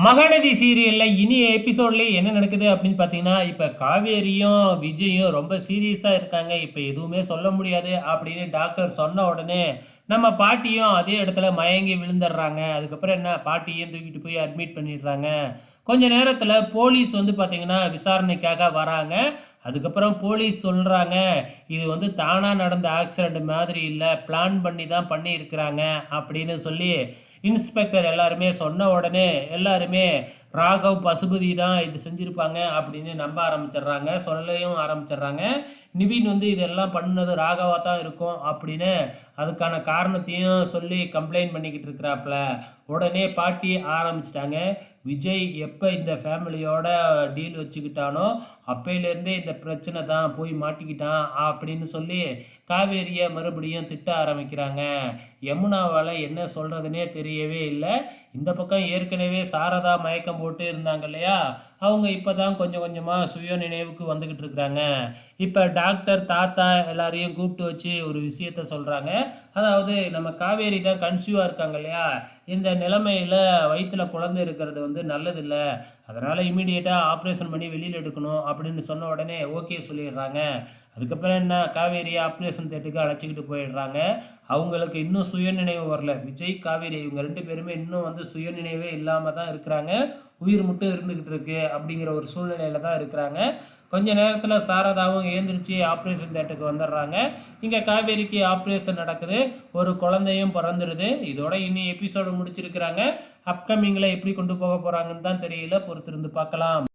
மகாநதி சீரியல்ல இனி எபிசோட்ல என்ன நடக்குது அப்படின்னு பார்த்தீங்கன்னா, இப்ப காவேரியும், விஜயும் ரொம்ப சீரியஸா இருக்காங்க. இப்ப எதுவுமே சொல்ல முடியாது அப்படின்னு டாக்டர் சொன்ன உடனே, நம்ம பாட்டியும் அதே இடத்துல மயங்கி விழுந்துடுறாங்க. அதுக்கப்புறம் என்ன பாட்டியும் தூக்கிட்டு போய் அட்மிட் பண்ணிடுறாங்க. கொஞ்ச நேரத்துல போலீஸ் வந்து பார்த்தீங்கன்னா, விசாரணைக்காக வராங்க. அதுக்கப்புறம் போலீஸ் சொல்றாங்க, "இது வந்து தானா நடந்த ஆக்சிடென்ட் மாதிரி இல்ல. பிளான் பண்ணி தான் பண்ணியிருக்கிறாங்க." அப்படின்னு சொல்லி இன்ஸ்பெக்டர் எல்லாருமே சொன்ன உடனே எல்லாருமே ராகவ் பசுபதி தான் இது செஞ்சிருப்பாங்க அப்படின்னு நம்ப ஆரம்பிச்சிடுறாங்க, சொல்லவும் ஆரம்பிச்சிடுறாங்க. நிவின் வந்து இதெல்லாம் பண்ணது ராகவா தான் இருக்கும் அப்படின்னு அதுக்கான காரணத்தையும் சொல்லி கம்ப்ளைண்ட் பண்ணிக்கிட்டு இருக்கிறாப்புல. உடனே பாட்டி ஆரம்பிச்சிட்டாங்க, விஜய் எப்போ இந்த ஃபேமிலியோட டீல் வச்சுக்கிட்டானோ அப்பையிலேருந்தே இந்த பிரச்சனை தான் போய் மாட்டிக்கிட்டான் அப்படின்னு சொல்லி காவேரியை மறுபடியும் திட்ட ஆரம்பிக்கிறாங்க. யமுனாவால் என்ன சொல்கிறதுனே தெரியவே இல்லை. இந்த பக்கம் ஏற்கனவே சாரதா மயக்கம் போட்டு இருந்தாங்க இல்லையா, அவங்க இப்போ தான் கொஞ்சம் கொஞ்சமாக சுய நினைவுக்கு வந்துக்கிட்டு இருக்கிறாங்க. இப்போ டாக்டர் தாத்தா எல்லாரையும் கூப்பிட்டு வச்சு ஒரு விஷயத்த சொல்கிறாங்க. அதாவது நம்ம காவேரி தான் கன்சீவாக இருக்காங்க இல்லையா, இந்த நிலைமையில் வயிற்றில் குழந்தை இருக்கிறது வந்து நல்லதில்ல, அதனால் இமீடியட்டாக ஆப்ரேஷன் பண்ணி வெளியில் எடுக்கணும் அப்படின்னு சொன்ன உடனே ஓகே சொல்லிடுறாங்க. அதுக்கப்புறம் என்ன, காவேரியை ஆப்ரேஷன் தேட்டுக்கு அழைச்சிக்கிட்டு போயிடுறாங்க. அவங்களுக்கு இன்னும் சுயநினைவு வரல. விஜய், காவேரி இவங்க 2 பேருமே இன்னும் வந்து சுயநினைவே இல்லாம தான் இருக்கிறாங்க. உயிர் மட்டும் இருந்துகிட்டு இருக்கு அப்படிங்கிற ஒரு சூழ்நிலையில தான் இருக்கிறாங்க. கொஞ்ச நேரத்துல சாரதாவும் எழுந்திரிச்சு ஆப்ரேஷன் தியேட்டருக்கு வந்துடுறாங்க. இங்க காவேரிக்கு ஆப்ரேஷன் நடக்குது. ஒரு குழந்தையும் பிறந்துருது. இதோட இனி எபிசோடு முடிச்சிருக்கிறாங்க. அப்கமிங்ல எப்படி கொண்டு போக போறாங்கன்னு தான் தெரியல. பொறுத்திருந்து பார்க்கலாம்.